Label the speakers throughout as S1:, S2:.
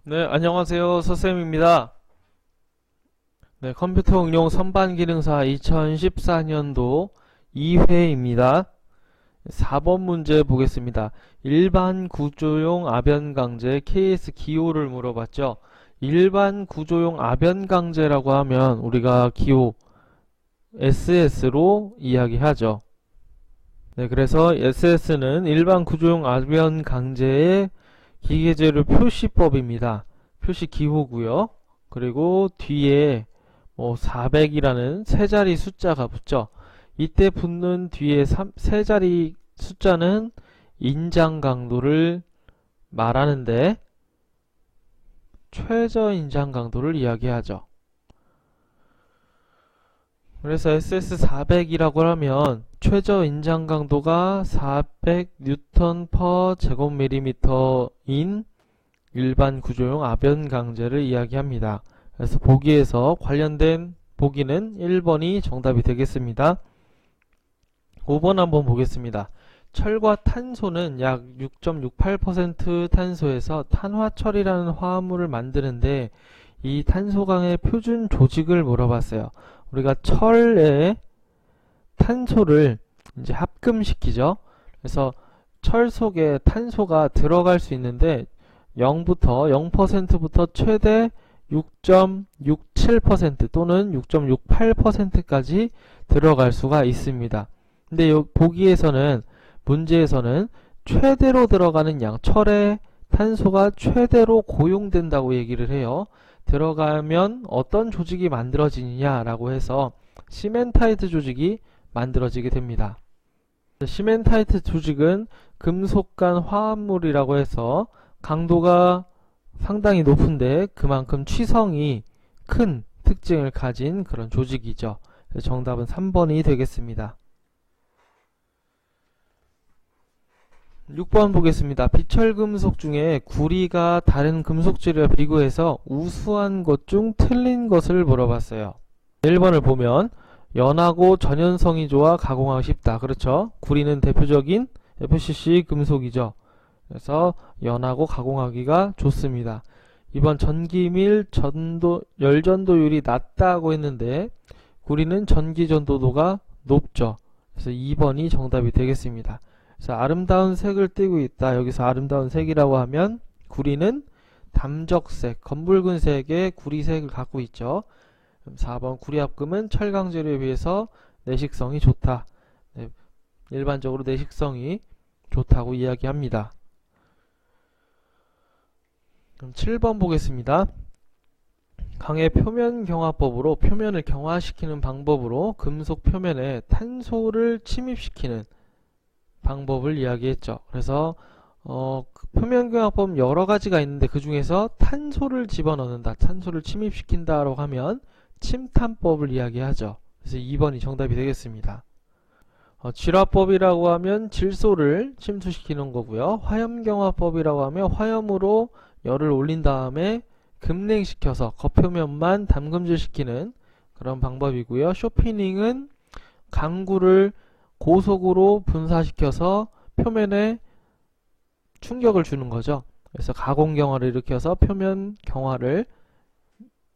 S1: 네, 안녕하세요. 서쌤입니다. 네, 컴퓨터 응용 선반 기능사 2014년도 2회입니다. 4번 문제 보겠습니다. 일반 구조용 아변 강제 KS 기호를 물어봤죠. 일반 구조용 아변 강제라고 하면 우리가 기호 SS로 이야기하죠. 네, 그래서 SS는 일반 구조용 아변 강제의 기계재료 표시법입니다. 표시 기호고요. 그리고 뒤에 400이라는 세 자리 숫자가 붙죠. 이때 붙는 뒤에 세 자리 숫자는 인장 강도를 말하는데 최저 인장 강도를 이야기하죠. 그래서 SS400이라고 하면 최저 인장 강도가 400N per 제곱밀리미터인 일반 구조용 아변 강제를 이야기합니다. 그래서 보기에서 관련된 보기는 1번이 정답이 되겠습니다. 5번 한번 보겠습니다. 철과 탄소는 약 6.68% 탄소에서 탄화철이라는 화합물을 만드는데 이 탄소강의 표준 조직을 물어봤어요. 우리가 철에 탄소를 이제 합금시키죠. 그래서 철 속에 탄소가 들어갈 수 있는데 0%부터 최대 6.67% 또는 6.68%까지 들어갈 수가 있습니다. 근데 보기에서는 문제에서는 최대로 들어가는 양, 철에 탄소가 최대로 고용된다고 얘기를 해요. 들어가면 어떤 조직이 만들어지느냐라고 해서 시멘타이트 조직이 만들어지게 됩니다. 시멘타이트 조직은 금속간 화합물이라고 해서 강도가 상당히 높은데 그만큼 취성이 큰 특징을 가진 그런 조직이죠. 정답은 3번이 되겠습니다. 6번 보겠습니다. 비철금속 중에 구리가 다른 금속질과 비교해서 우수한 것 중 틀린 것을 물어봤어요. 1번을 보면 연하고 전연성이 좋아 가공하기 쉽다. 그렇죠? 구리는 대표적인 FCC 금속이죠. 그래서 연하고 가공하기가 좋습니다. 2번 전기밀 열전도율이 낮다고 했는데 구리는 전기전도도가 높죠. 그래서 2번이 정답이 되겠습니다. 그래서 아름다운 색을 띠고 있다. 여기서 아름다운 색이라고 하면 구리는 담적색, 검붉은 색의 구리색을 갖고 있죠. 4번 구리합금은 철강재료에 비해서 내식성이 좋다. 네, 일반적으로 내식성이 좋다고 이야기합니다. 그럼 7번 보겠습니다. 강의 표면 경화법으로 표면을 경화시키는 방법으로 금속 표면에 탄소를 침입시키는 방법을 이야기했죠. 그래서 표면 경화법 여러 가지가 있는데 그 중에서 탄소를 집어넣는다, 탄소를 침입시킨다라고 하면 침탄법을 이야기하죠. 그래서 2번이 정답이 되겠습니다. 질화법이라고 하면 질소를 침투시키는 거고요. 화염경화법이라고 하면 화염으로 열을 올린 다음에 급냉시켜서 겉표면만 담금질시키는 그런 방법이고요. 쇼피닝은 강구를 고속으로 분사시켜서 표면에 충격을 주는 거죠. 그래서 가공경화를 일으켜서 표면 경화를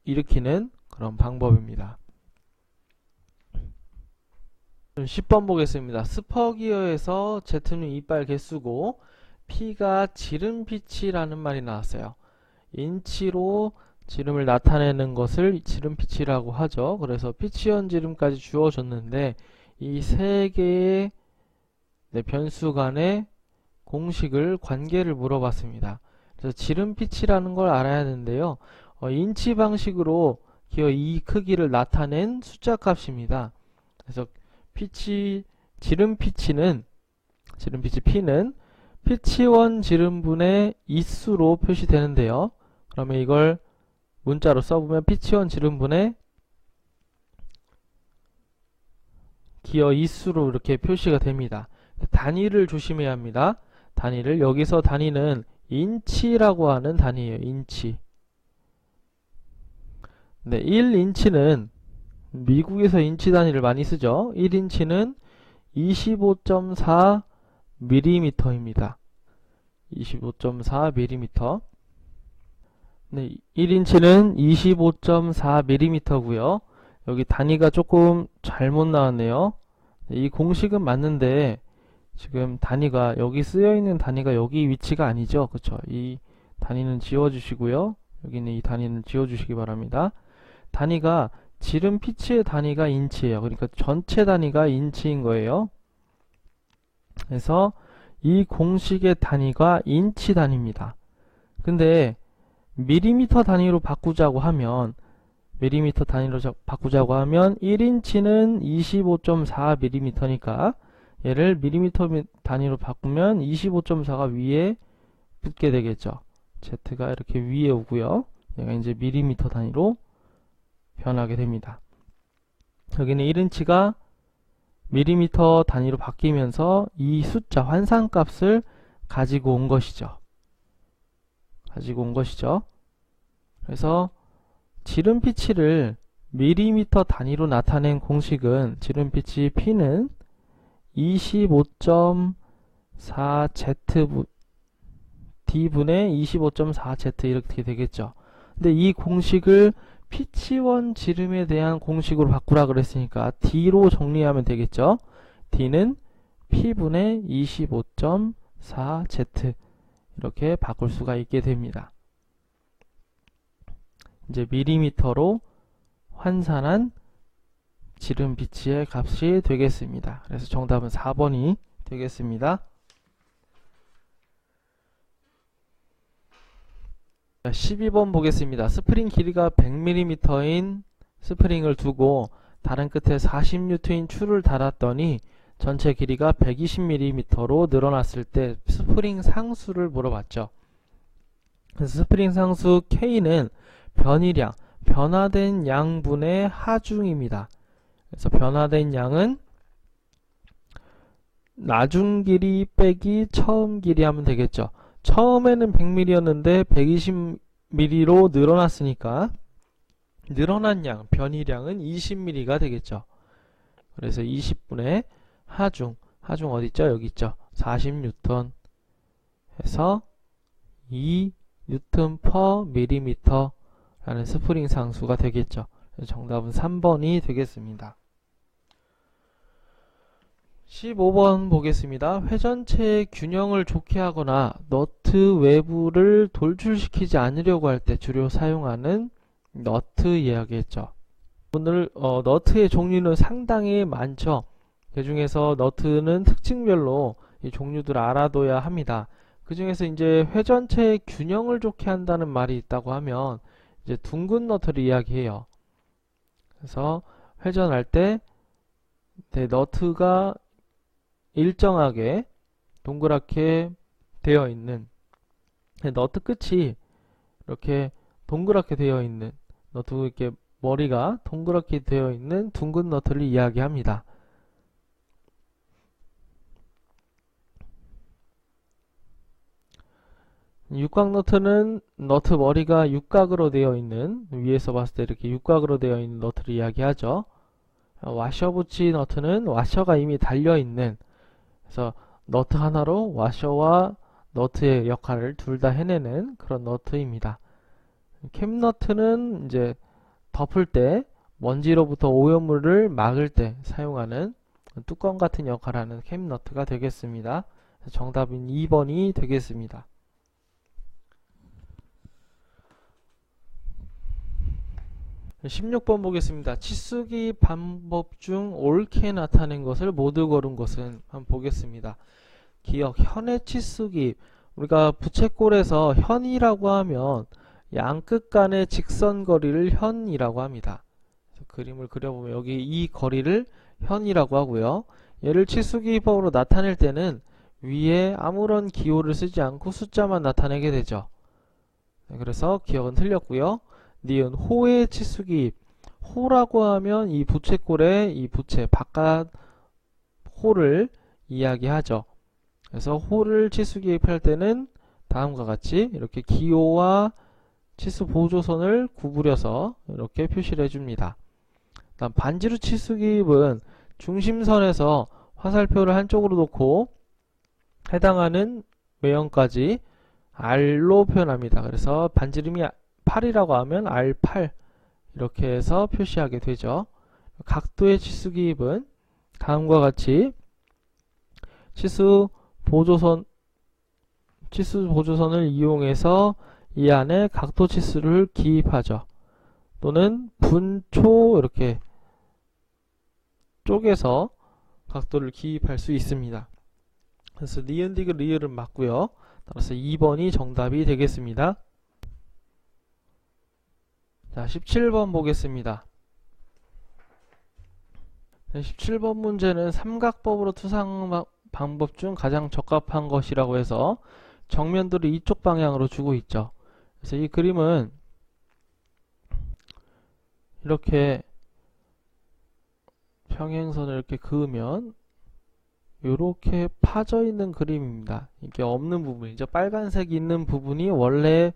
S1: 일으키는 그런 방법입니다. 10번 보겠습니다. 스퍼기어에서 Z는 이빨 개수고 P가 지름피치라는 말이 나왔어요. 인치로 지름을 나타내는 것을 지름피치라고 하죠. 그래서 피치원 지름까지 주어졌는데 이 세 개의 변수 간의 공식을 관계를 물어봤습니다. 그래서 지름피치라는 걸 알아야 하는데요. 인치 방식으로 기어 이 크기를 나타낸 숫자 값입니다. 그래서 지름피치는 P는 피치원 지름분의 이수로 표시되는데요. 그러면 이걸 문자로 써보면 피치원 지름분의 기어 이수로 이렇게 표시가 됩니다. 단위를 조심해야 합니다. 단위를 여기서 단위는 인치라고 하는 단위예요. 인치. 네, 1인치는 미국에서 인치 단위를 많이 쓰죠. 1인치는 25.4mm입니다. 25.4mm. 네, 1인치는 25.4mm고요. 여기 단위가 조금 잘못 나왔네요. 네, 이 공식은 맞는데 지금 단위가 여기 쓰여 있는 단위가 여기 위치가 아니죠. 그쵸? 이 단위는 지워주시고요. 여기는 이 단위는 지워주시기 바랍니다. 단위가 지름 피치의 단위가 인치예요. 그러니까 전체 단위가 인치인 거예요. 그래서 이 공식의 단위가 인치 단위입니다. 근데 밀리미터 단위로 바꾸자고 하면 1인치는 25.4mm니까 얘를 밀리미터 단위로 바꾸면 25.4가 위에 붙게 되겠죠. Z가 이렇게 위에 오고요. 얘가 이제 밀리미터 단위로 변하게 됩니다. 여기는 1인치가 밀리미터 단위로 바뀌면서 이 숫자 환산값을 가지고 온 것이죠. 그래서 지름 피치를 밀리미터 단위로 나타낸 공식은 지름 피치 P는 25.4Z D분의 25.4Z 이렇게 되겠죠. 근데 이 공식을 피치원 지름에 대한 공식으로 바꾸라 그랬으니까 D로 정리하면 되겠죠. D는 P분의 25.4Z 이렇게 바꿀 수가 있게 됩니다. 이제 밀리미터로 환산한 지름 피치의 값이 되겠습니다. 그래서 정답은 4번이 되겠습니다. 12번 보겠습니다. 스프링 길이가 100mm인 스프링을 두고 다른 끝에 40N인 추를 달았더니 전체 길이가 120mm로 늘어났을 때 스프링 상수를 물어봤죠. 그래서 스프링 상수 K는 변이량, 변화된 양분의 하중입니다. 그래서 변화된 양은 나중 길이 빼기 처음 길이 하면 되겠죠. 처음에는 100mm였는데 120mm로 늘어났으니까 늘어난 양, 변이량은 20mm가 되겠죠. 그래서 20분의 하중 어디 있죠? 여기 있죠. 40N 해서 2N per 밀리미터 라는 스프링 상수가 되겠죠. 정답은 3번이 되겠습니다. 15번 보겠습니다. 회전체의 균형을 좋게 하거나 너트 외부를 돌출시키지 않으려고 할 때 주로 사용하는 너트 이야기했죠. 오늘 너트의 종류는 상당히 많죠. 그 중에서 너트는 특징별로 이 종류들을 알아둬야 합니다. 그 중에서 이제 회전체의 균형을 좋게 한다는 말이 있다고 하면 이제 둥근 너트를 이야기해요. 그래서 회전할 때 너트가 일정하게 동그랗게 되어 있는 너트 끝이 이렇게 동그랗게 되어 있는 너트 이렇게 머리가 동그랗게 되어 있는 둥근 너트를 이야기합니다. 육각 너트는 너트 머리가 육각으로 되어 있는 위에서 봤을 때 이렇게 육각으로 되어 있는 너트를 이야기하죠. 와셔 부치 너트는 와셔가 이미 달려 있는 그래서 너트 하나로 와셔와 너트의 역할을 둘 다 해내는 그런 너트입니다. 캡 너트는 이제 덮을 때 먼지로부터 오염물을 막을 때 사용하는 뚜껑 같은 역할을 하는 캡 너트가 되겠습니다. 정답인 2번이 되겠습니다. 16번 보겠습니다. 치수기 방법 중 옳게 나타낸 것을 모두 고른 것은 한번 보겠습니다. 기억, 현의 치수기. 우리가 부채꼴에서 현이라고 하면 양끝 간의 직선 거리를 현이라고 합니다. 그림을 그려보면 여기 이 거리를 현이라고 하고요. 얘를 치수기법으로 나타낼 때는 위에 아무런 기호를 쓰지 않고 숫자만 나타내게 되죠. 그래서 기억은 틀렸고요. 니은 호의 치수기. 호라고 하면 이 부채꼴의 이 부채 바깥 호를 이야기하죠. 그래서 호를 치수기입할 때는 다음과 같이 이렇게 기호와 치수 보조선을 구부려서 이렇게 표시를 해줍니다. 다음 반지름 치수기입은 중심선에서 화살표를 한쪽으로 놓고 해당하는 외형까지 R로 표현합니다. 그래서 반지름이 8이라고 하면 R8 이렇게 해서 표시하게 되죠. 각도의 치수 기입은 다음과 같이 치수 보조선을 이용해서 이 안에 각도 치수를 기입하죠. 또는 분초 이렇게 쪼개서 각도를 기입할 수 있습니다. 그래서 니은, 디귿, 리을은 맞고요. 따라서 2번이 정답이 되겠습니다. 자, 17번 보겠습니다. 17번 문제는 삼각법으로 투상 방법 중 가장 적합한 것이라고 해서 정면도를 이쪽 방향으로 주고 있죠. 그래서 이 그림은 이렇게 평행선을 이렇게 그으면 이렇게 파져 있는 그림입니다. 이게 없는 부분이죠. 빨간색이 있는 부분이 원래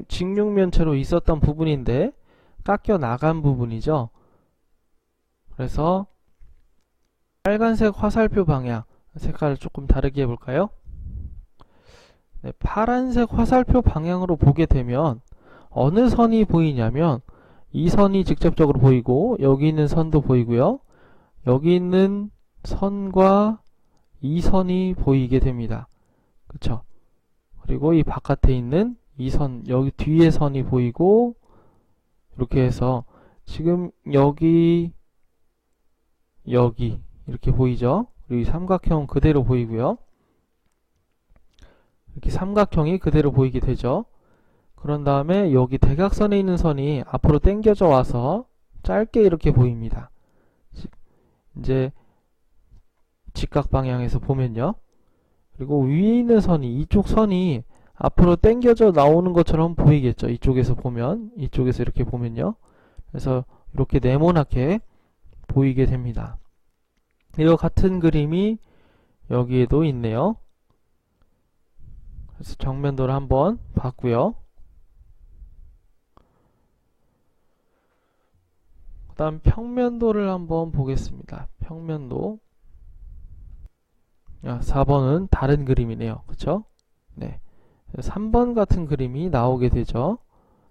S1: 직육면체로 있었던 부분인데 깎여 나간 부분이죠. 그래서 빨간색 화살표 방향 색깔을 조금 다르게 해볼까요? 네, 파란색 화살표 방향으로 보게 되면 어느 선이 보이냐면 이 선이 직접적으로 보이고 여기 있는 선도 보이고요. 여기 있는 선과 이 선이 보이게 됩니다. 그쵸? 그리고 이 바깥에 있는 이 선, 여기 뒤에 선이 보이고 이렇게 해서 지금 여기 이렇게 보이죠? 그리고 이 삼각형 그대로 보이고요. 이렇게 삼각형이 그대로 보이게 되죠. 그런 다음에 여기 대각선에 있는 선이 앞으로 당겨져 와서 짧게 이렇게 보입니다. 이제 직각 방향에서 보면요. 그리고 위에 있는 선이, 이쪽 선이 앞으로 당겨져 나오는 것처럼 보이겠죠. 이쪽에서 보면, 이쪽에서 이렇게 보면요. 그래서 이렇게 네모나게 보이게 됩니다. 이와 같은 그림이 여기에도 있네요. 그래서 정면도를 한번 봤고요. 그 다음 평면도를 한번 보겠습니다. 평면도. 4번은 다른 그림이네요. 그쵸? 네. 3번 같은 그림이 나오게 되죠.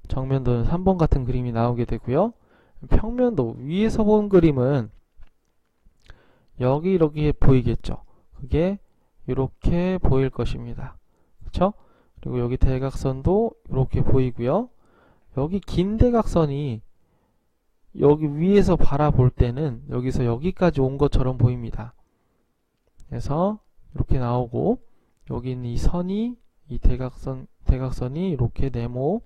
S1: 정면도는 3번 같은 그림이 나오게 되고요. 평면도 위에서 본 그림은 여기 이렇게 보이겠죠. 그게 이렇게 보일 것입니다. 그쵸? 그리고 여기 대각선도 이렇게 보이고요. 여기 긴 대각선이 여기 위에서 바라볼 때는 여기서 여기까지 온 것처럼 보입니다. 그래서 이렇게 나오고 여기 있는 이 선이 이 대각선이 이렇게 네모,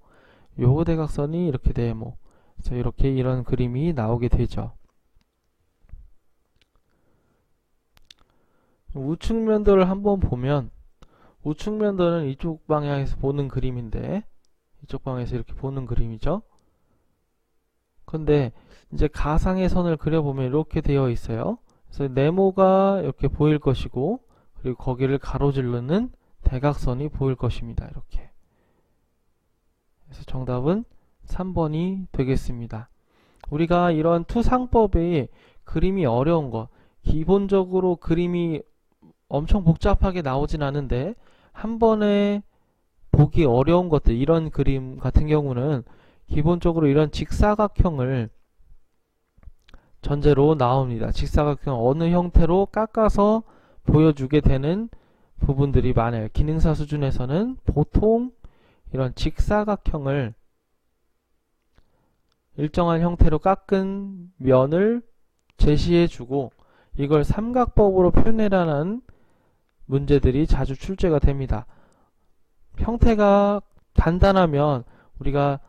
S1: 요 대각선이 이렇게 네모. 그래서 이렇게 이런 그림이 나오게 되죠. 우측면도를 한번 보면 우측면도는 이쪽 방향에서 보는 그림인데 이쪽 방향에서 이렇게 보는 그림이죠. 근데 이제 가상의 선을 그려보면 이렇게 되어 있어요. 그래서 네모가 이렇게 보일 것이고 그리고 거기를 가로지르는 대각선이 보일 것입니다. 이렇게. 그래서 정답은 3번이 되겠습니다. 우리가 이런 투상법의 그림이 어려운 것, 기본적으로 그림이 엄청 복잡하게 나오진 않은데 한 번에 보기 어려운 것들, 이런 그림 같은 경우는 기본적으로 이런 직사각형을 전제로 나옵니다. 직사각형 어느 형태로 깎아서 보여주게 되는 부분들이 많아요. 기능사 수준에서는 보통 이런 직사각형을 일정한 형태로 깎은 면을 제시해주고 이걸 삼각법으로 표현해라는 문제들이 자주 출제가 됩니다. 형태가 단단하면 우리가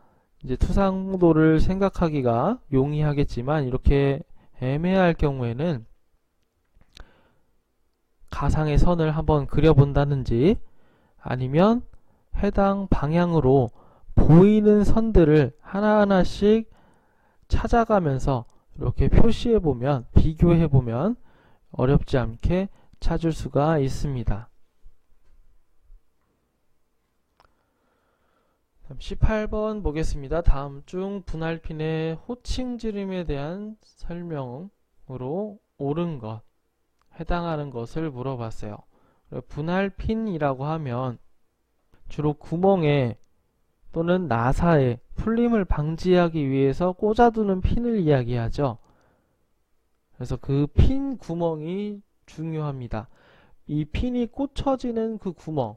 S1: 이제 투상도를 생각하기가 용이하겠지만 이렇게 애매할 경우에는 가상의 선을 한번 그려본다든지 아니면 해당 방향으로 보이는 선들을 하나하나씩 찾아가면서 이렇게 표시해보면, 비교해보면 어렵지 않게 찾을 수가 있습니다. 18번 보겠습니다. 다음 중 분할핀의 호칭 지름에 대한 설명으로 옳은 것, 해당하는 것을 물어봤어요. 분할핀이라고 하면 주로 구멍에 또는 나사에 풀림을 방지하기 위해서 꽂아두는 핀을 이야기하죠. 그래서 그 핀 구멍이 중요합니다. 이 핀이 꽂혀지는 그 구멍,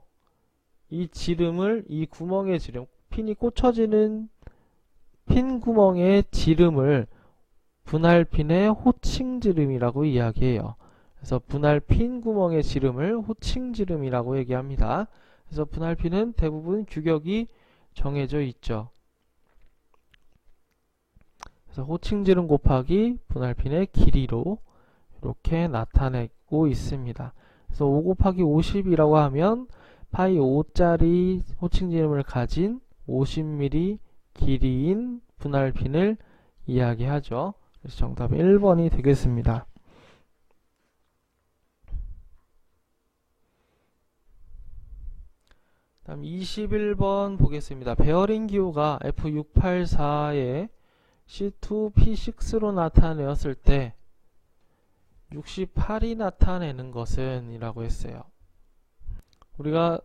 S1: 이 지름을, 이 구멍의 지름, 핀이 꽂혀지는 핀 구멍의 지름을 분할핀의 호칭지름이라고 이야기해요. 그래서 분할핀 구멍의 지름을 호칭지름이라고 얘기합니다. 그래서 분할핀은 대부분 규격이 정해져 있죠. 그래서 호칭지름 곱하기 분할핀의 길이로 이렇게 나타내고 있습니다. 그래서 5 곱하기 50이라고 하면 파이 5짜리 호칭지름을 가진 50mm 길이인 분할핀을 이야기하죠. 그래서 정답 1번이 되겠습니다. 다음 21번 보겠습니다. 베어링 기호가 F684에 C2P6로 나타내었을 때 68이 나타내는 것은 이라고 했어요. 우리가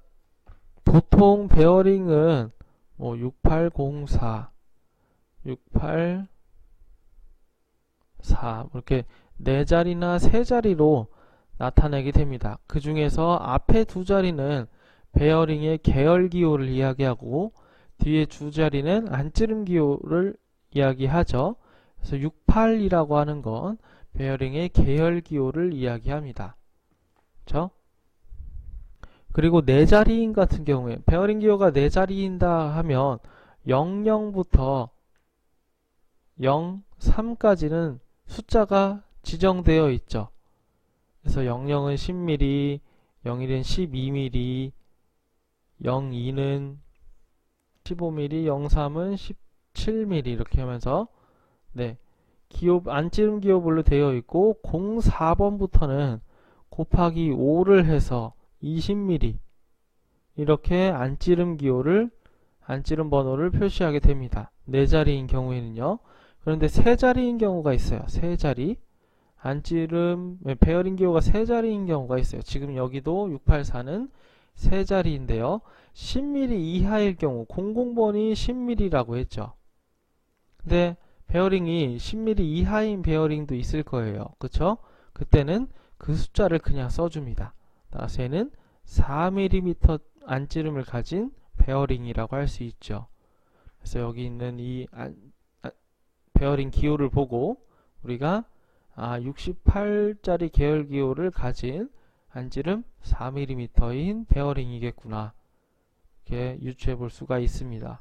S1: 보통 베어링은 6804, 684 이렇게 4자리나 3자리로 나타내게 됩니다. 그 중에서 앞에 2자리는 베어링의 계열 기호를 이야기하고 뒤에 2자리는 안찌름 기호를 이야기하죠. 그래서 68이라고 하는 건 베어링의 계열 기호를 이야기합니다. 그렇죠? 그리고 4자리인 같은 경우에 베어링 기호가 4자리인다 하면 00부터 03까지는 숫자가 지정되어 있죠. 그래서 00은 10mm, 01은 12mm, 02는 15mm, 03은 17mm 이렇게 하면서 기호, 안찌름 기호별로 되어 있고 04번부터는 곱하기 5를 해서 20mm 이렇게 안찌름 기호를 안찌름 번호를 표시하게 됩니다. 4자리인 경우에는요. 그런데 3자리인 경우가 있어요. 3자리 안찌름 베어링 기호가 3자리인 경우가 있어요. 지금 여기도 684는 3자리인데요. 10mm 이하일 경우 00번이 10mm라고 했죠. 근데 베어링이 10mm 이하인 베어링도 있을 거예요. 그쵸? 그때는 그 숫자를 그냥 써줍니다. 따라서 얘는 4mm 안찌름을 가진 베어링이라고 할 수 있죠. 그래서 여기 있는 이 베어링 기호를 보고 우리가 68짜리 계열 기호를 가진 안찌름 4mm인 베어링이겠구나 이렇게 유추해 볼 수가 있습니다.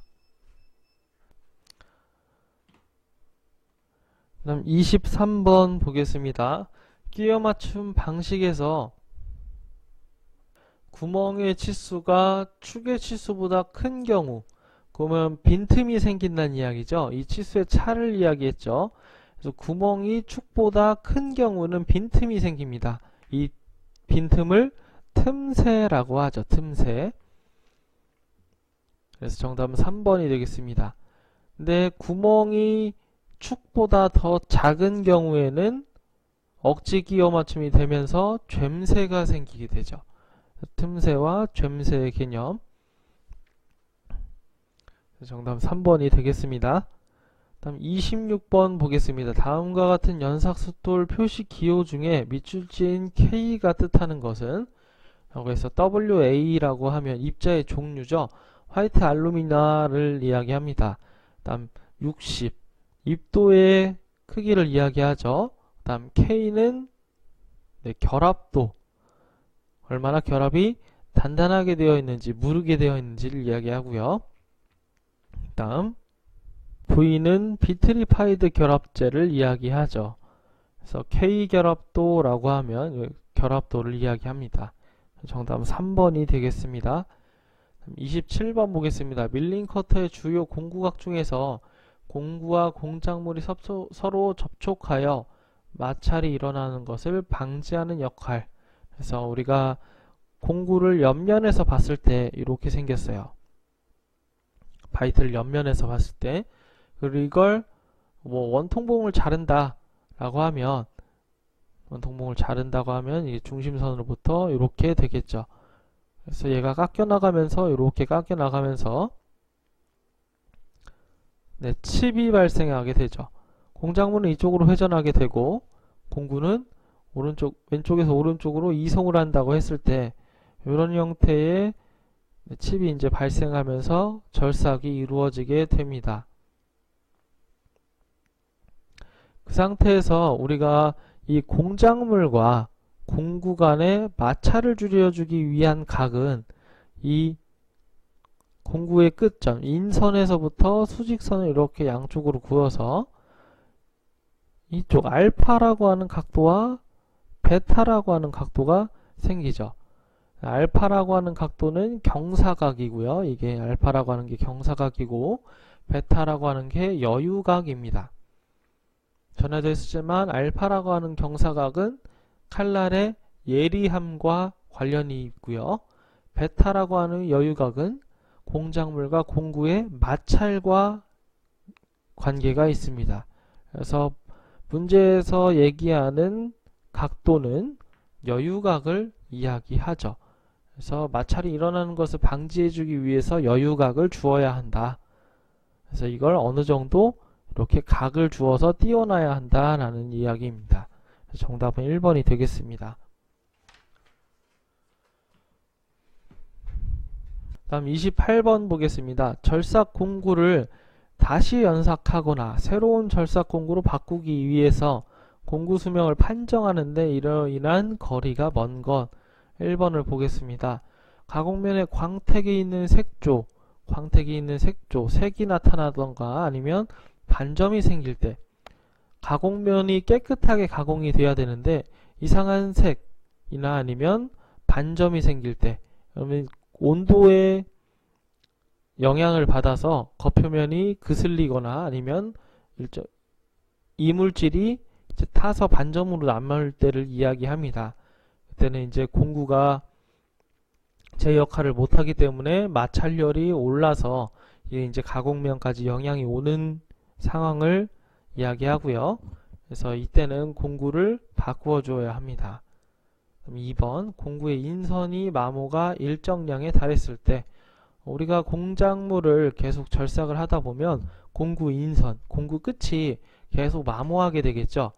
S1: 그다음 23번 보겠습니다. 끼워 맞춤 방식에서 구멍의 치수가 축의 치수보다 큰 경우 그러면 빈틈이 생긴다는 이야기죠. 이 치수의 차를 이야기했죠. 그래서 구멍이 축보다 큰 경우는 빈틈이 생깁니다. 이 빈틈을 틈새라고 하죠. 틈새. 그래서 정답은 3번이 되겠습니다. 근데 구멍이 축보다 더 작은 경우에는 억지 끼워 맞춤이 되면서 죬새가 생기게 되죠. 틈새와 죬새의 개념. 정답 3번이 되겠습니다. 다음 26번 보겠습니다. 다음과 같은 연삭수돌 표시 기호 중에 밑줄지인 K가 뜻하는 것은 라고 해서 WA라고 하면 입자의 종류죠. 화이트 알루미나를 이야기합니다. 다음 60 입도의 크기를 이야기하죠. 다음 K는 결합도 얼마나 결합이 단단하게 되어 있는지 무르게 되어 있는지를 이야기하고요. 다음 V는 비트리파이드 결합제를 이야기하죠. 그래서 K 결합도라고 하면 결합도를 이야기합니다. 정답은 3번이 되겠습니다. 27번 보겠습니다. 밀링 커터의 주요 공구각 중에서 공구와 공작물이 서로 접촉하여 마찰이 일어나는 것을 방지하는 역할. 그래서 우리가 공구를 옆면에서 봤을 때 이렇게 생겼어요. 바이트를 옆면에서 봤을 때. 그리고 이걸 원통봉을 자른다 라고 하면 원통봉을 자른다고 하면 이 중심선으로부터 이렇게 되겠죠. 그래서 얘가 깎여 나가면서 이렇게 깎여 나가면서 네, 칩이 발생하게 되죠. 공작물은 이쪽으로 회전하게 되고 공구는 왼쪽에서 오른쪽으로 이송을 한다고 했을 때 이런 형태의 칩이 이제 발생하면서 절삭이 이루어지게 됩니다. 그 상태에서 우리가 이 공작물과 공구 간의 마찰을 줄여주기 위한 각은 이 공구의 끝점, 인선에서부터 수직선을 이렇게 양쪽으로 그어서 이쪽 알파라고 하는 각도와 베타라고 하는 각도가 생기죠. 알파라고 하는 각도는 경사각이고요. 이게 알파라고 하는 게 경사각이고 베타라고 하는 게 여유각입니다. 전에도 했었지만 알파라고 하는 경사각은 칼날의 예리함과 관련이 있고요. 베타라고 하는 여유각은 공작물과 공구의 마찰과 관계가 있습니다. 그래서 문제에서 얘기하는 각도는 여유각을 이야기하죠. 그래서 마찰이 일어나는 것을 방지해주기 위해서 여유각을 주어야 한다. 그래서 이걸 어느 정도 이렇게 각을 주어서 띄워놔야 한다라는 이야기입니다. 정답은 1번이 되겠습니다. 다음 28번 보겠습니다. 절삭 공구를 다시 연삭하거나 새로운 절삭 공구로 바꾸기 위해서 공구 수명을 판정하는데 이로 인한 거리가 먼 것. 1번을 보겠습니다. 가공면에 광택이 있는 색조, 색이 나타나던가 아니면 반점이 생길 때 가공면이 깨끗하게 가공이 돼야 되는데 이상한 색이나 아니면 반점이 생길 때 그러면 온도에 영향을 받아서 겉표면이 그슬리거나 아니면 이물질이 이제 타서 반점으로 남을 때를 이야기합니다. 그때는 이제 공구가 제 역할을 못하기 때문에 마찰열이 올라서 이제 가공면까지 영향이 오는 상황을 이야기하고요. 그래서 이때는 공구를 바꾸어 줘야 합니다. 2번 공구의 인선이 마모가 일정량에 달했을 때 우리가 공작물을 계속 절삭을 하다 보면 공구 인선, 공구 끝이 계속 마모하게 되겠죠.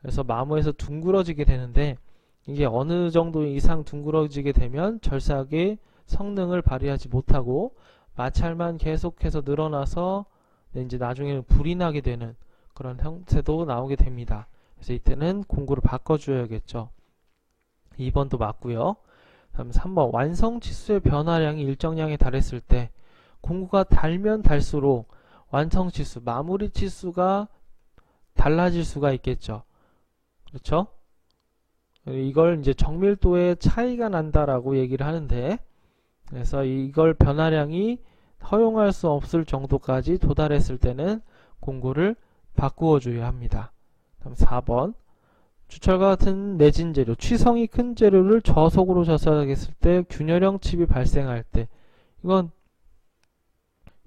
S1: 그래서 마모에서 둥그러지게 되는데 이게 어느 정도 이상 둥그러지게 되면 절삭의 성능을 발휘하지 못하고 마찰만 계속해서 늘어나서 이제 나중에는 불이 나게 되는 그런 형태도 나오게 됩니다. 그래서 이때는 공구를 바꿔줘야겠죠. 2번도 맞고요. 다음 3번 완성치수의 변화량이 일정량에 달했을 때 공구가 달면 달수록 완성치수, 마무리치수가 달라질 수가 있겠죠. 그렇죠? 이걸 이제 정밀도의 차이가 난다라고 얘기를 하는데 그래서 이걸 변화량이 허용할 수 없을 정도까지 도달했을 때는 공구를 바꾸어 줘야 합니다. 다음 4번 주철과 같은 내진 재료, 취성이 큰 재료를 저속으로 절삭했을 때 균열형 칩이 발생할 때 이건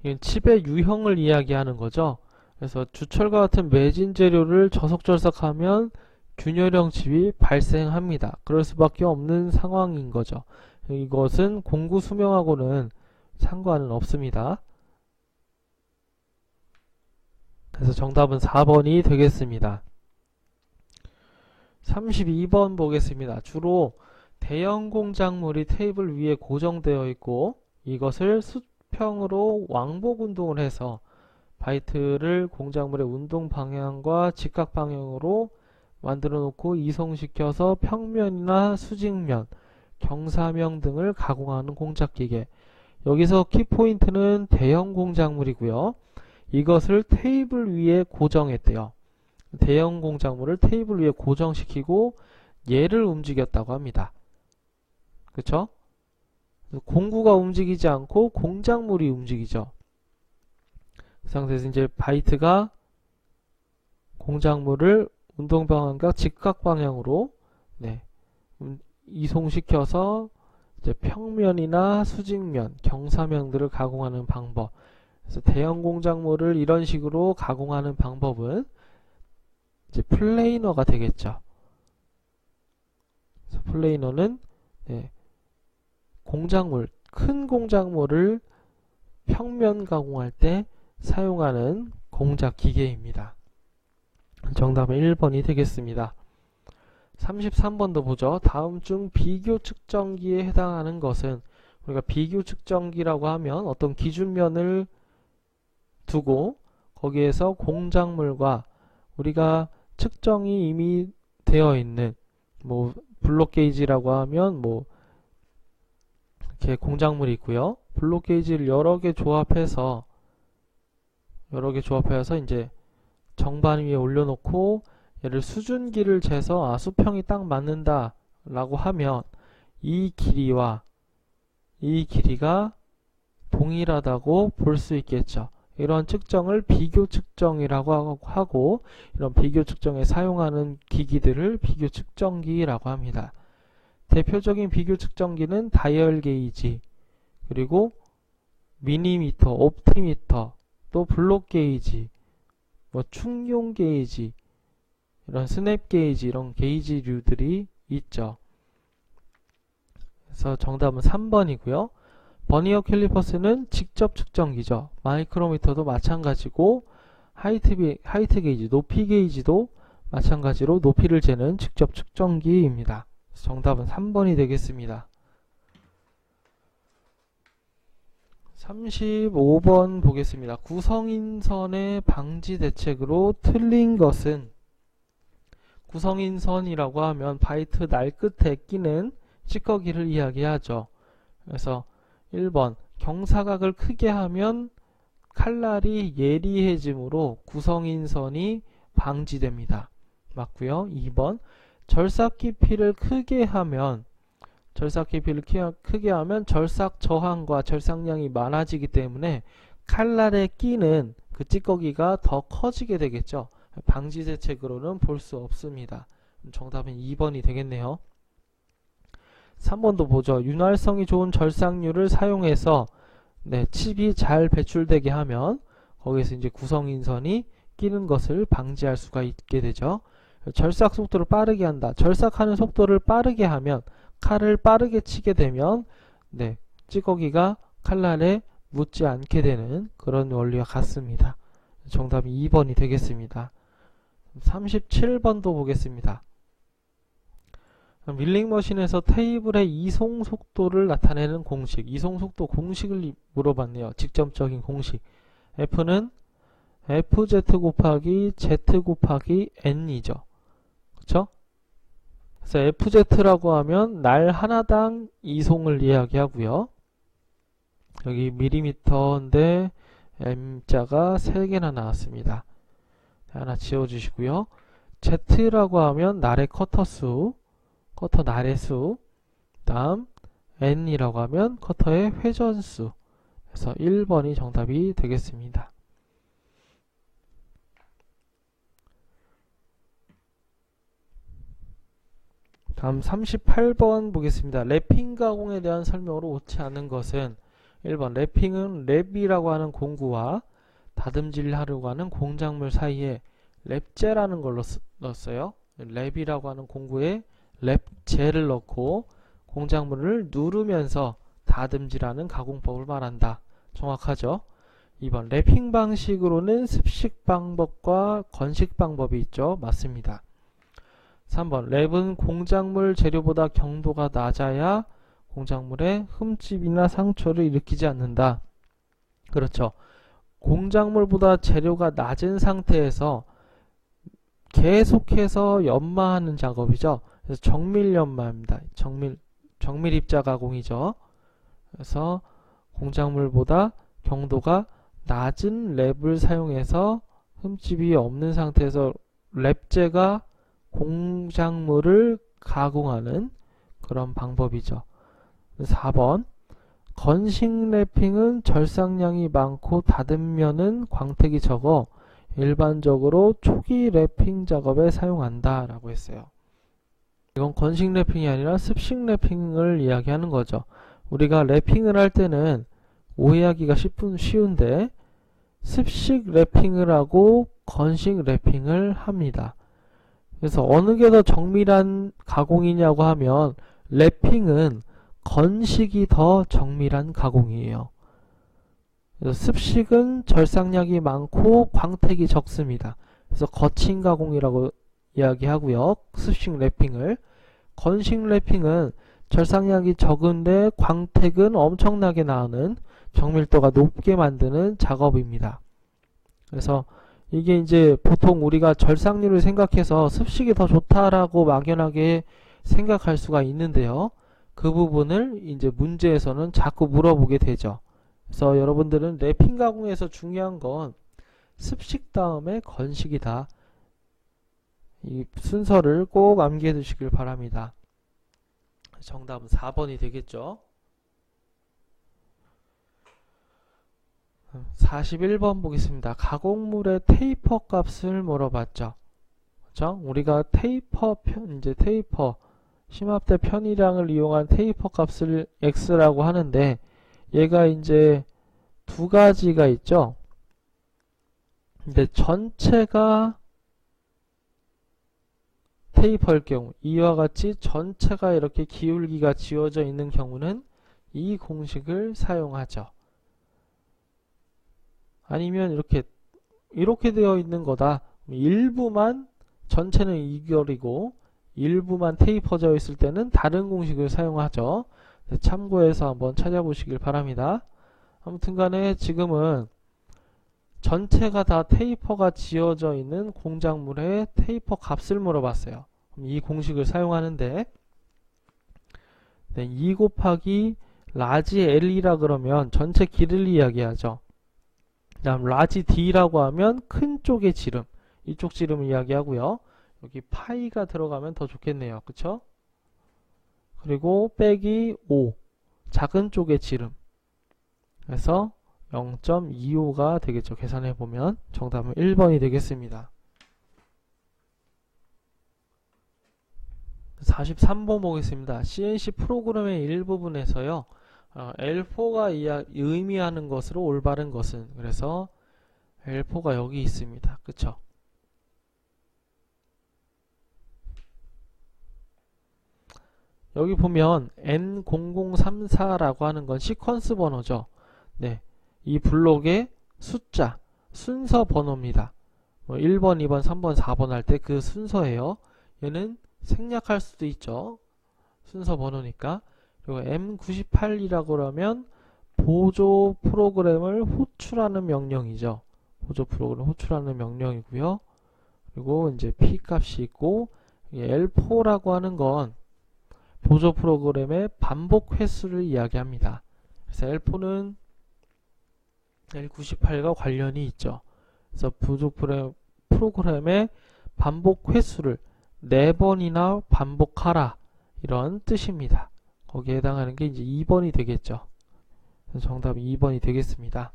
S1: 칩의 유형을 이야기하는 거죠. 그래서 주철과 같은 매진 재료를 저속 절삭하면 균열형 칩이 발생합니다. 그럴 수밖에 없는 상황인 거죠. 이것은 공구 수명하고는 상관은 없습니다. 그래서 정답은 4번이 되겠습니다. 32번 보겠습니다. 주로 대형 공작물이 테이블 위에 고정되어 있고 이것을 수평으로 왕복 운동을 해서 바이트를 공작물의 운동 방향과 직각 방향으로 만들어 놓고 이송시켜서 평면이나 수직면, 경사면 등을 가공하는 공작기계. 여기서 키포인트는 대형 공작물이고요. 이것을 테이블 위에 고정했대요. 대형 공작물을 테이블 위에 고정시키고 얘를 움직였다고 합니다. 그쵸? 공구가 움직이지 않고 공작물이 움직이죠. 그 상태에서 이제 바이트가 공작물을 운동 방향과 직각 방향으로 이송시켜서 이제 평면이나 수직면, 경사면들을 가공하는 방법. 그래서 대형 공작물을 이런 식으로 가공하는 방법은 이제 플레이너가 되겠죠. 그래서 플레이너는 공작물, 큰 공작물을 평면 가공할 때 사용하는 공작 기계입니다. 정답은 1번이 되겠습니다. 33번도 보죠. 다음 중 비교 측정기에 해당하는 것은, 우리가 비교 측정기라고 하면 어떤 기준면을 두고 거기에서 공작물과 우리가 측정이 이미 되어 있는 뭐 블록 게이지라고 하면 뭐 이렇게 공작물이 있고요. 블록 게이지를 여러 개 조합해서 이제 정반 위에 올려놓고 얘를 수준기를 재서 수평이 딱 맞는다 라고 하면 이 길이와 이 길이가 동일하다고 볼 수 있겠죠. 이런 측정을 비교 측정이라고 하고, 이런 비교 측정에 사용하는 기기들을 비교 측정기라고 합니다. 대표적인 비교 측정기는 다이얼 게이지, 그리고 미니미터, 옵티미터, 또 블록 게이지, 뭐 충용 게이지, 이런 스냅 게이지, 이런 게이지류들이 있죠. 그래서 정답은 3번이고요. 버니어 캘리퍼스는 직접 측정기죠. 마이크로미터도 마찬가지고, 하이트 게이지, 높이 게이지도 마찬가지로 높이를 재는 직접 측정기입니다. 정답은 3번이 되겠습니다. 35번 보겠습니다. 구성인선의 방지 대책으로 틀린 것은, 구성인선이라고 하면 바이트 날 끝에 끼는 찌꺼기를 이야기하죠. 그래서 1번, 경사각을 크게 하면 칼날이 예리해지므로 구성인선이 방지됩니다. 맞고요. 2번, 절삭 깊이를 크게 하면 절삭 저항과 절삭량이 많아지기 때문에 칼날에 끼는 그 찌꺼기가 더 커지게 되겠죠. 방지 대책으로는 볼 수 없습니다. 정답은 2번이 되겠네요. 3번도 보죠. 윤활성이 좋은 절삭류를 사용해서 칩이 잘 배출되게 하면 거기에서 이제 구성인선이 끼는 것을 방지할 수가 있게 되죠. 절삭 속도를 빠르게 한다. 절삭하는 속도를 빠르게 하면, 칼을 빠르게 치게 되면 찌꺼기가 칼날에 묻지 않게 되는 그런 원리와 같습니다. 정답이 2번이 되겠습니다. 37번도 보겠습니다. 밀링머신에서 테이블의 이송 속도를 나타내는 공식, 이송 속도 공식을 물어봤네요. 직접적인 공식. F는 FZ 곱하기 Z 곱하기 N이죠. 그쵸? 그래서 FZ라고 하면 날 하나당 이송을 이야기하고요. 여기 밀리미터인데 M자가 3개나 나왔습니다. 하나 지워주시고요. Z라고 하면 날의 커터 수, 커터 날의 수, 다음 N이라고 하면 커터의 회전수. 그래서 1번이 정답이 되겠습니다. 다음 38번 보겠습니다. 랩핑 가공에 대한 설명으로 옳지 않은 것은, 1번, 랩핑은 랩이라고 하는 공구와 다듬질하려고 하는 공작물 사이에 랩젤라는 걸로 넣었어요. 랩이라고 하는 공구에 랩젤을 넣고 공작물을 누르면서 다듬질하는 가공법을 말한다. 정확하죠? 2번, 랩핑 방식으로는 습식 방법과 건식 방법이 있죠. 맞습니다. 3번, 랩은 공작물 재료보다 경도가 낮아야 공작물에 흠집이나 상처를 일으키지 않는다. 그렇죠. 공작물보다 재료가 낮은 상태에서 계속해서 연마하는 작업이죠. 그래서 정밀 연마입니다. 정밀 입자 가공이죠. 그래서 공작물보다 경도가 낮은 랩을 사용해서 흠집이 없는 상태에서 랩제가 공작물을 가공하는 그런 방법이죠. 4번, 건식 랩핑은 절삭량이 많고 다듬면은 광택이 적어 일반적으로 초기 랩핑 작업에 사용한다 라고 했어요. 이건 건식 랩핑이 아니라 습식 랩핑을 이야기하는 거죠. 우리가 랩핑을 할 때는 오해하기가 쉬운데 습식 랩핑을 하고 건식 랩핑을 합니다. 그래서 어느 게 더 정밀한 가공이냐고 하면 랩핑은 건식이 더 정밀한 가공이에요. 그래서 습식은 절삭량이 많고 광택이 적습니다. 그래서 거친 가공이라고 이야기하고요. 습식 래핑을. 건식 래핑은 절삭량이 적은데 광택은 엄청나게 나오는, 정밀도가 높게 만드는 작업입니다. 그래서 이게 이제 보통 우리가 절삭률을 생각해서 습식이 더 좋다라고 막연하게 생각할 수가 있는데요. 그 부분을 이제 문제에서는 자꾸 물어보게 되죠. 그래서 여러분들은 래핑 가공에서 중요한 건 습식 다음에 건식이다. 이 순서를 꼭 암기해 두시길 바랍니다. 정답은 4번이 되겠죠. 41번 보겠습니다. 가공물의 테이퍼 값을 물어봤죠. 그렇죠? 우리가 이제 테이퍼 심압대 편의량을 이용한 테이퍼 값을 x라고 하는데, 얘가 이제 두 가지가 있죠. 근데 전체가 테이퍼일 경우, 이와 같이 전체가 이렇게 기울기가 지워져 있는 경우는 이 공식을 사용하죠. 아니면 이렇게 되어 있는 거다. 일부만, 전체는 이결이고 일부만 테이퍼져 있을 때는 다른 공식을 사용하죠. 참고해서 한번 찾아보시길 바랍니다. 아무튼 간에 지금은 전체가 다 테이퍼가 지어져 있는 공작물의 테이퍼 값을 물어봤어요. 그럼 이 공식을 사용하는데, 2 곱하기 라지 L이라 그러면 전체 길이를 이야기하죠. 다음 라지 D라고 하면 큰 쪽의 지름, 이쪽 지름을 이야기하고요. 여기 파이가 들어가면 더 좋겠네요. 그쵸? 그리고 빼기 5, 작은 쪽의 지름. 그래서 0.25가 되겠죠. 계산해보면 정답은 1번이 되겠습니다. 43번 보겠습니다. CNC 프로그램의 일부분에서요, L4가 의미하는 것으로 올바른 것은, 그래서 L4가 여기 있습니다. 그쵸? 여기 보면 N0034라고 하는 건 시퀀스 번호죠. 네, 이 블록의 숫자, 순서 번호입니다. 1번, 2번, 3번, 4번 할 때 그 순서예요. 얘는 생략할 수도 있죠. 순서 번호니까. 그리고 M98이라고 그러면 보조 프로그램을 호출하는 명령이죠. 보조 프로그램 호출하는 명령이고요. 그리고 이제 P 값이 있고, L4라고 하는 건 보조 프로그램의 반복 횟수를 이야기합니다. 그래서 L4는 L98과 관련이 있죠. 그래서 보조 프로그램의 반복 횟수를 4번이나 반복하라, 이런 뜻입니다. 거기에 해당하는 게 이제 2번이 되겠죠. 그래서 정답이 2번이 되겠습니다.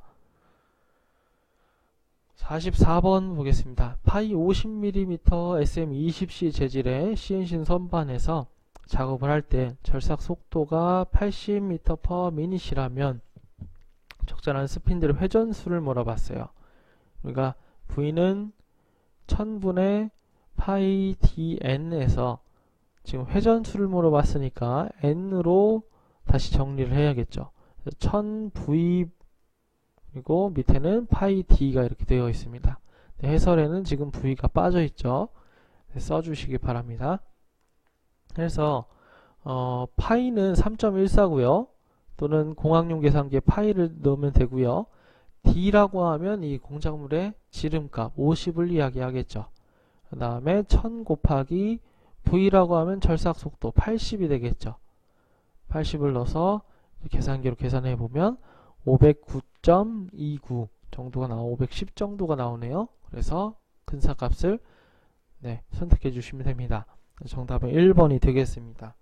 S1: 44번 보겠습니다. 파이 50mm SM20C 재질의 CNC 선반에서 작업을 할 때 절삭 속도가 80m/min이라면 적절한 스핀들 회전수를 물어봤어요. 우리가 V는 1000분의 파이 dn에서 지금 회전수를 물어봤으니까 n으로 다시 정리를 해야겠죠. 1000v 그리고 밑에는 파이 d가 이렇게 되어 있습니다. 해설에는 지금 v가 빠져 있죠. 써주시기 바랍니다. 그래서 파이는 3.14고요. 또는 공학용 계산기에 파이를 넣으면 되고요. d라고 하면 이 공작물의 지름값 50을 이야기하겠죠. 그 다음에 1000 곱하기 v라고 하면 절삭 속도 80이 되겠죠. 80을 넣어서 계산기로 계산해 보면 509.29 정도가 510 정도가 나오네요. 그래서 근사값을 선택해 주시면 됩니다. 정답은 1번이 되겠습니다.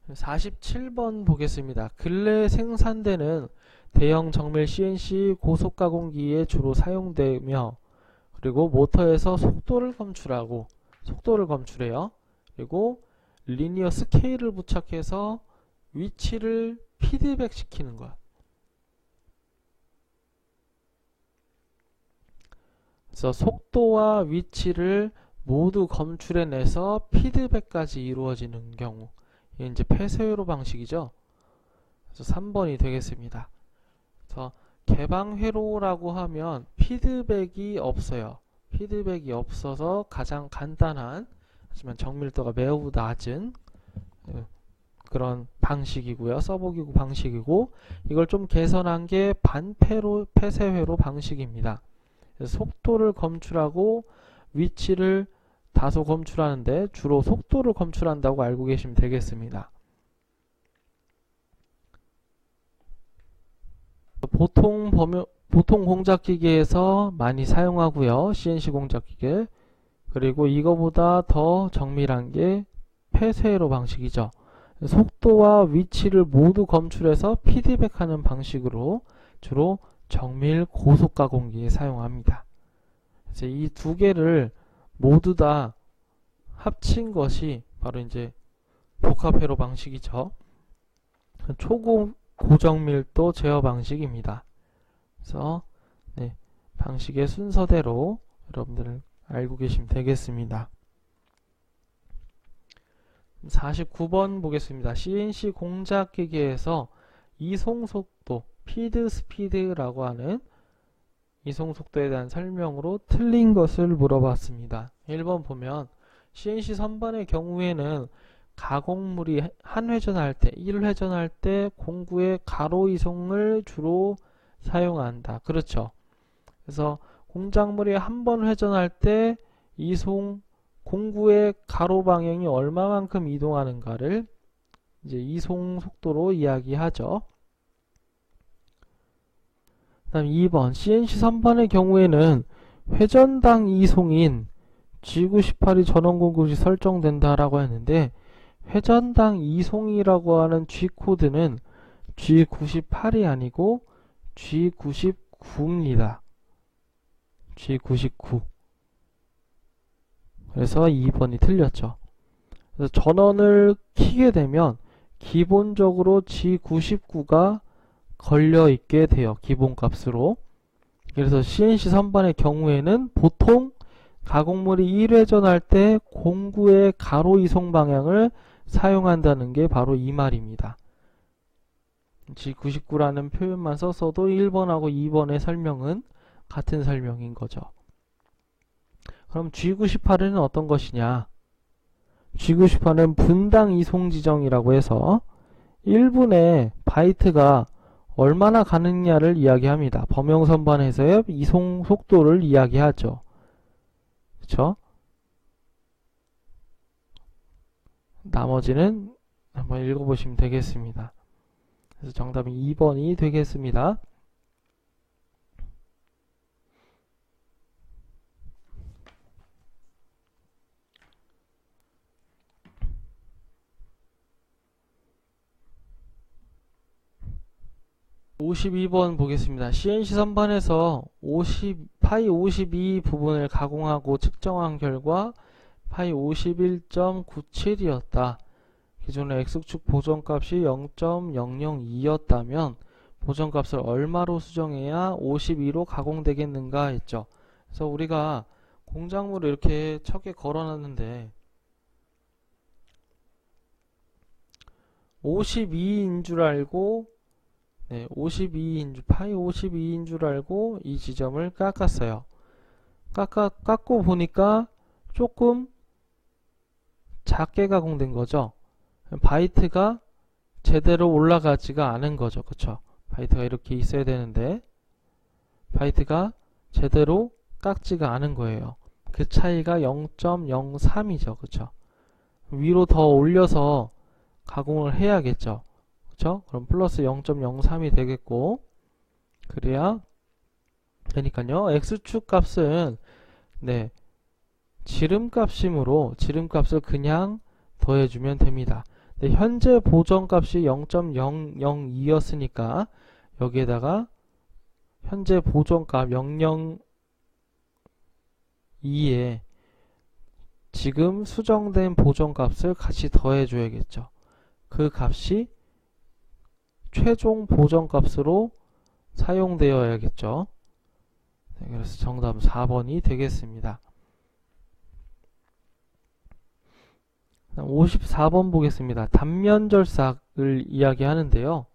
S1: 47번 보겠습니다. 근래 생산되는 대형 정밀 CNC 고속가공기에 주로 사용되며, 그리고 모터에서 속도를 검출해요. 그리고 리니어 스케일을 부착해서 위치를 피드백 시키는 것. 그래서 속도와 위치를 모두 검출해내서 피드백까지 이루어지는 경우, 이게 이제 폐쇄회로 방식이죠. 그래서 3번이 되겠습니다. 그래서 개방회로라고 하면 피드백이 없어요. 피드백이 없어서 가장 간단한, 하지만 정밀도가 매우 낮은 그런 방식이고요. 서버기구 방식이고, 이걸 좀 개선한 게 폐쇄회로 방식입니다. 그래서 속도를 검출하고 위치를 다소 검출하는데 주로 속도를 검출한다고 알고 계시면 되겠습니다. 보통 공작기계에서 많이 사용하고요. CNC 공작기계. 그리고 이거보다 더 정밀한 게 폐쇄회로 방식이죠. 속도와 위치를 모두 검출해서 피드백하는 방식으로 주로 정밀 고속 가공기에 사용합니다. 이제 이 두 개를 모두 다 합친 것이 바로 이제 복합회로 방식이죠. 초고정밀도 제어 방식입니다. 그래서 방식의 순서대로 여러분들 알고 계시면 되겠습니다. 49번 보겠습니다. CNC 공작기계에서 이송속도, 피드 스피드라고 하는 이송속도에 대한 설명으로 틀린 것을 물어봤습니다. 1번 보면 CNC 선반의 경우에는 가공물이 한 회전할 때, 1회전할 때 공구의 가로 이송을 주로 사용한다. 그렇죠. 그래서 공작물이 한 번 회전할 때 공구의 가로 방향이 얼마만큼 이동하는가를 이제 이송 속도로 이야기하죠. 다음 2번 CNC 선반의 경우에는 회전당 이송인 G98이 전원 공급이 설정된다라고 했는데, 회전당 이송이라고 하는 G코드는 G98이 아니고 G99입니다. G99. 그래서 2번이 틀렸죠. 그래서 전원을 켜게 되면 기본적으로 G99가 걸려 있게 돼요. 기본값으로. 그래서 CNC 선반의 경우에는 보통 가공물이 1회전할 때 공구의 가로 이송 방향을 사용한다는 게 바로 이 말입니다. G99라는 표현만 썼어도 1번하고 2번의 설명은 같은 설명인 거죠. 그럼 G98은 어떤 것이냐? G98은 분당 이송 지정이라고 해서 1분에 바이트가 얼마나 가느냐를 이야기합니다. 범용선반에서의 이송 속도를 이야기하죠. 그쵸? 나머지는 한번 읽어보시면 되겠습니다. 그래서 정답은 2번이 되겠습니다. (52번) 보겠습니다. CNC 선반에서 파이 52 부분을 가공하고 측정한 결과 파이 51.97이었다. 기존의 X축 보정값이 0.002였다면 보정값을 얼마로 수정해야 52로 가공되겠는가 했죠. 그래서 우리가 공작물을 이렇게 척에 걸어놨는데 52인 줄 알고 파이 52인 줄 알고 이 지점을 깎았어요. 깎고 보니까 조금 작게 가공된 거죠. 바이트가 제대로 올라가지가 않은 거죠. 그쵸? 바이트가 이렇게 있어야 되는데 바이트가 제대로 깎지가 않은 거예요. 그 차이가 0.03이죠. 그쵸? 위로 더 올려서 가공을 해야겠죠. 그쵸? 그럼 플러스 0.03이 되겠고, 그래야 되니까요. X축 값은 지름값이므로 지름값을 그냥 더해주면 됩니다. 현재 보정값이 0.002였으니까 여기에다가 현재 보정값 002에 지금 수정된 보정값을 같이 더해줘야겠죠. 그 값이 최종 보정값으로 사용되어야겠죠. 그래서 정답은 4번이 되겠습니다. 54번 보겠습니다. 단면절삭을 이야기하는데요.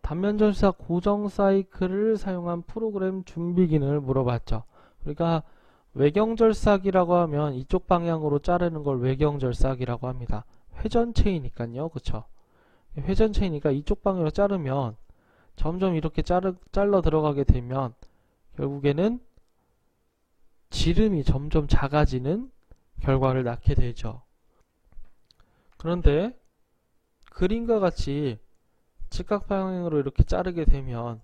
S1: 단면절삭 고정 사이클을 사용한 프로그램 준비 기능을 물어봤죠. 그러니까 외경절삭이라고 하면 이쪽 방향으로 자르는 걸 외경절삭이라고 합니다. 회전체이니까요. 그쵸? 회전체이니까 이쪽 방향으로 자르면 점점 이렇게 잘라 들어가게 되면 결국에는 지름이 점점 작아지는 결과를 낳게 되죠. 그런데 그림과 같이 직각 방향으로 이렇게 자르게 되면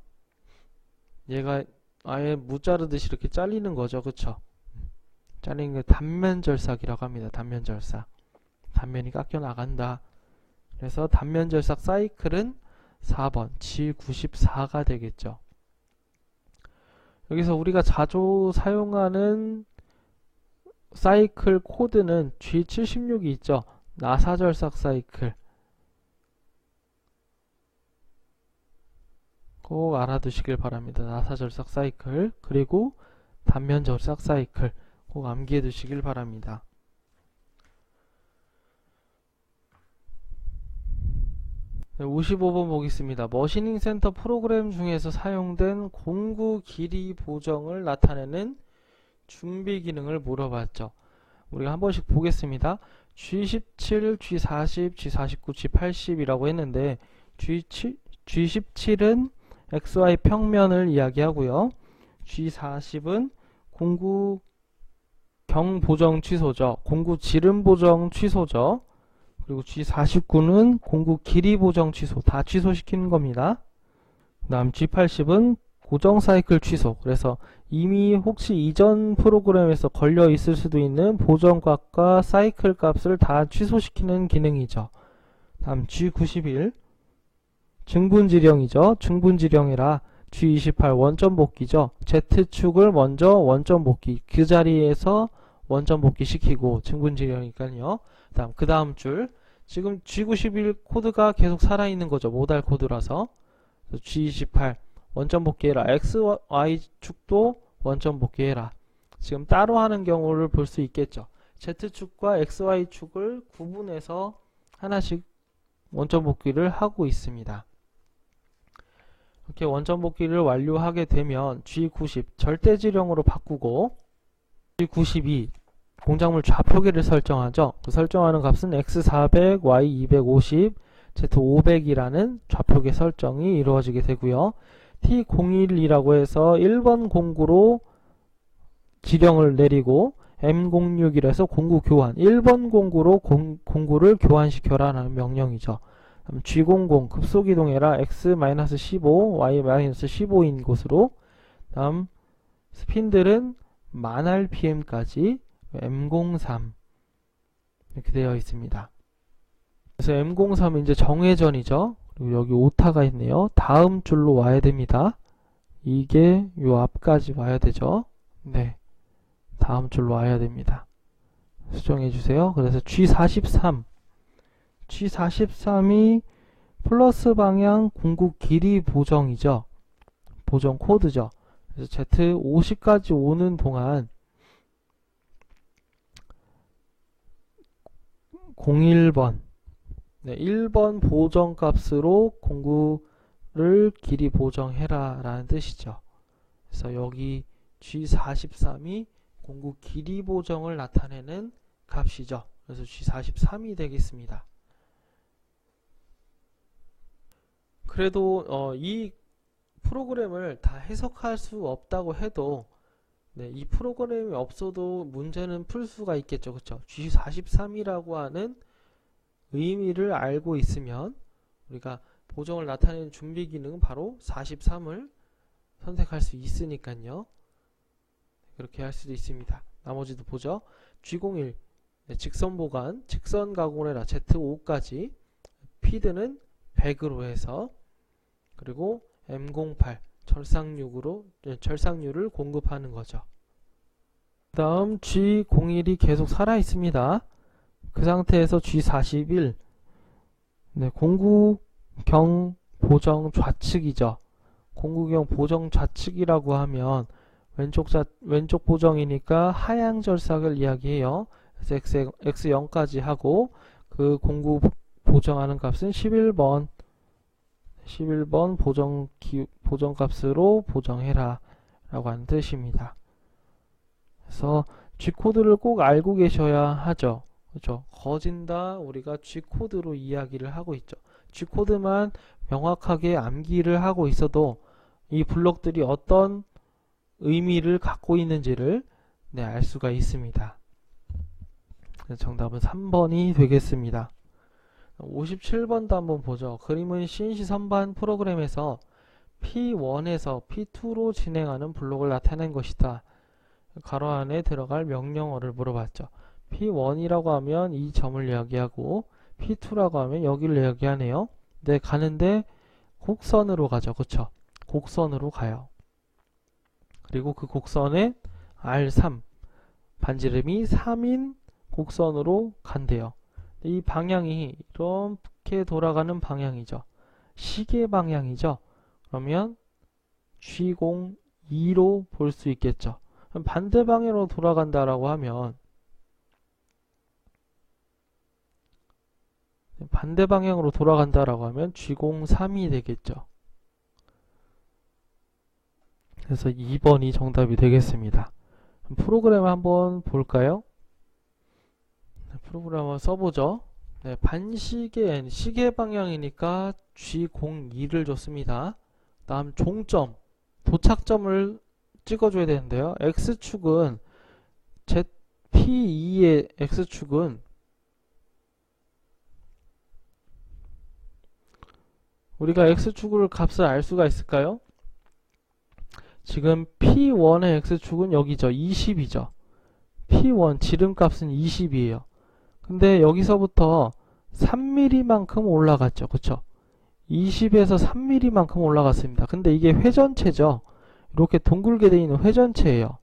S1: 얘가 아예 무자르듯이 이렇게 잘리는 거죠. 그쵸? 잘리는 게 단면절삭이라고 합니다. 단면절삭. 단면이 깎여 나간다. 그래서 단면절삭 사이클은 4번 G94가 되겠죠. 여기서 우리가 자주 사용하는 사이클 코드는 G76이 있죠. 나사절삭 사이클. 꼭 알아두시길 바랍니다. 나사절삭 사이클, 그리고 단면절삭 사이클 꼭 암기해 두시길 바랍니다. 네, 55번 보겠습니다. 머시닝 센터 프로그램 중에서 사용된 공구 길이 보정을 나타내는 준비 기능을 물어봤죠. 우리가 한 번씩 보겠습니다. G17, G40, G49, G80이라고 했는데 G17은 XY 평면을 이야기하고요. G40은 공구 경 보정 취소죠. 공구 지름 보정 취소죠. 그리고 G49는 공구 길이 보정 취소, 다 취소시키는 겁니다. 그 다음 G80은 고정 사이클 취소. 그래서 이미 혹시 이전 프로그램에서 걸려 있을 수도 있는 보정 값과 사이클 값을 다 취소시키는 기능이죠. 다음 G91 증분지령이죠. 증분지령이라 G28 원점 복귀죠. Z축을 먼저 원점 복귀, 그 자리에서 원점 복귀 시키고 증분지령이니까요. 그 다음 줄 지금 G91 코드가 계속 살아있는 거죠. 모달 코드라서. G28 원점 복귀해라. XY축도 원점 복귀해라. 지금 따로 하는 경우를 볼 수 있겠죠. Z축과 XY축을 구분해서 하나씩 원점 복귀를 하고 있습니다. 이렇게 원점 복귀를 완료하게 되면 G90 절대지령으로 바꾸고 G92 공작물 좌표계를 설정하죠. 그 설정하는 값은 X400, Y250, Z500이라는 좌표계 설정이 이루어지게 되고요. T01이라고 해서 1번 공구로 지령을 내리고 M06이라서 공구 교환, 1번 공구로 공구를 교환시켜라 라는 명령이죠. G00 급속이동해라. X-15, Y-15인 곳으로. 다음 스핀들은 1000rpm까지 M03 이렇게 되어 있습니다. 그래서 M03은 이제 정회전이죠. 그리고 여기 오타가 있네요. 다음 줄로 와야 됩니다. 이게 요 앞까지 와야 되죠. 네, 다음 줄로 와야 됩니다. 수정해 주세요. 그래서 G43이 플러스 방향 공구 길이 보정이죠. 보정 코드죠. 그래서 Z50까지 오는 동안 01번 1번 보정 값으로 공구를 길이 보정해라 라는 뜻이죠. 그래서 여기 G43이 공구 길이 보정을 나타내는 값이죠. 그래서 G43이 되겠습니다. 그래도 이 프로그램을 다 해석할 수 없다고 해도 이 프로그램이 없어도 문제는 풀 수가 있겠죠. 그쵸? G43이라고 하는 의미를 알고 있으면 우리가 보정을 나타내는 준비 기능은 바로 43을 선택할 수 있으니까요. 그렇게 할 수도 있습니다. 나머지도 보죠. G01 직선 보관, 직선 가공을 해라. Z5까지 피드는 100으로 해서, 그리고 M08 철상유를 공급하는 거죠. 그 다음 G01이 계속 살아 있습니다. 그 상태에서 G41 공구경 보정 좌측이죠. 공구경 보정 좌측이라고 하면 왼쪽 보정이니까 하향 절삭을 이야기해요. 그래서 x0까지 하고 그 공구 보정하는 값은 11번 보정값으로 보정해라 라고 하는 뜻입니다. 그래서 G코드를 꼭 알고 계셔야 하죠. 그렇죠? 거진다 우리가 G코드로 이야기를 하고 있죠. G코드만 명확하게 암기를 하고 있어도 이 블록들이 어떤 의미를 갖고 있는지를 알 수가 있습니다. 그래서 정답은 3번이 되겠습니다. 57번도 한번 보죠. 그림은 CNC 선반 프로그램에서 P1에서 P2로 진행하는 블록을 나타낸 것이다. 가로 안에 들어갈 명령어를 물어봤죠. P1이라고 하면 이 점을 이야기하고 P2라고 하면 여기를 이야기하네요. 네, 가는데 곡선으로 가죠. 그쵸? 곡선으로 가요. 그리고 그 곡선에 R3 반지름이 3인 곡선으로 간대요. 이 방향이 이렇게 돌아가는 방향이죠. 시계 방향이죠. 그러면 G02로 볼 수 있겠죠. 반대 방향으로 돌아간다라고 하면 G03이 되겠죠. 그래서 2번이 정답이 되겠습니다. 프로그램 한번 볼까요? 프로그램 한번 써보죠. 네, 반시계 시계 방향이니까 G02를 줬습니다. 다음 종점, 도착점을 찍어줘야 되는데요. X축은 P2의 X축은 우리가 X축을 값을 알 수가 있을까요? 지금 P1의 X축은 여기죠. 20이죠. P1 지름값은 20이에요. 근데 여기서부터 3mm만큼 올라갔죠. 그쵸? 20에서 3mm만큼 올라갔습니다. 근데 이게 회전체죠. 이렇게 동글게 되어 있는 회전체예요.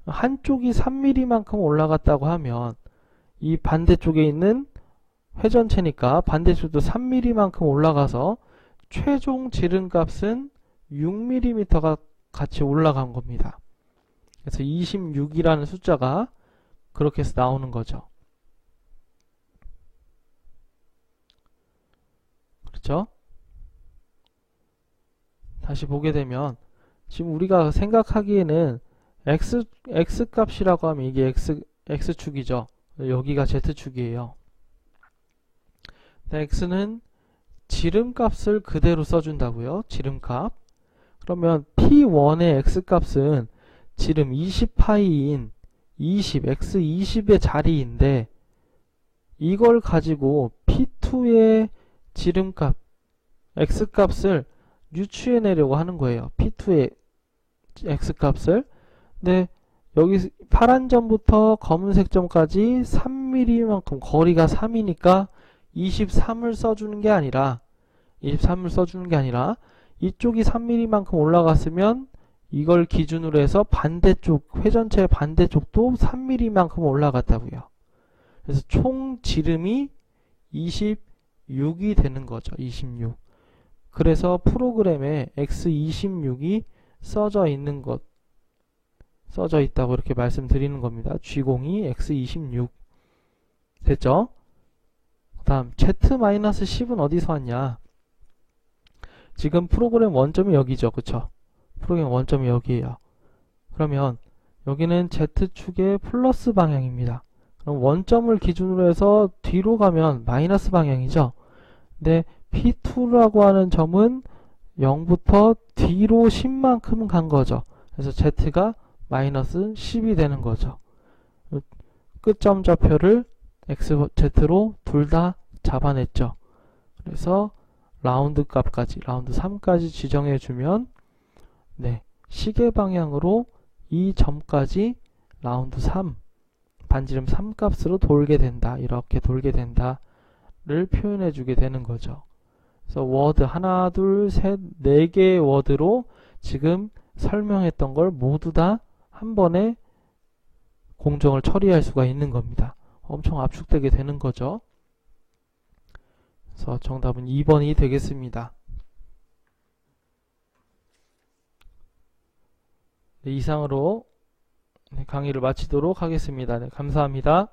S1: 한쪽이 3mm만큼 올라갔다고 하면 이 반대쪽에 있는 회전체니까 반대쪽도 3mm만큼 올라가서 최종 지름값은 6mm가 같이 올라간 겁니다. 그래서 26이라는 숫자가 그렇게 해서 나오는 거죠. 그렇죠? 다시 보게 되면 지금 우리가 생각하기에는 X값이라고 하면 이게 X축이죠. 여기가 Z축이에요. X는 지름값을 그대로 써준다고요. 지름값. 그러면 P1의 X값은 지름 20파이인 20, X20의 자리인데 이걸 가지고 P2의 지름값, X값을 유추해내려고 하는 거예요. P2의 X값을. 근데 여기 파란 점부터 검은색 점까지 3mm만큼 거리가 3이니까 23을 써주는 게 아니라 이쪽이 3mm만큼 올라갔으면 이걸 기준으로 해서 반대쪽, 회전체의 반대쪽도 3mm만큼 올라갔다고요. 그래서 총 지름이 26이 되는 거죠. 26. 그래서 프로그램에 X26이 써져 있다고 이렇게 말씀드리는 겁니다. G02 X26 됐죠? 그 다음 Z-10은 어디서 왔냐? 지금 프로그램 원점이 여기죠. 그쵸? 프로그램 원점이 여기에요. 그러면 여기는 Z축의 플러스 방향입니다. 그럼 원점을 기준으로 해서 뒤로 가면 마이너스 방향이죠. 근데 P2라고 하는 점은 0부터 뒤로 10만큼 간 거죠. 그래서 Z가 마이너스 10이 되는 거죠. 끝점 좌표를 XZ로 둘 다 잡아냈죠. 그래서 라운드 값까지, 라운드 3까지 지정해 주면 시계 방향으로 이 점까지 라운드 3, 반지름 3 값으로 돌게 된다. 이렇게 돌게 된다를 표현해 주게 되는 거죠. 그래서 워드 하나, 둘, 셋, 4개의 워드로 지금 설명했던 걸 모두 다 한 번에 공정을 처리할 수가 있는 겁니다. 엄청 압축되게 되는 거죠. 그래서 정답은 2번이 되겠습니다. 이상으로 강의를 마치도록 하겠습니다. 감사합니다.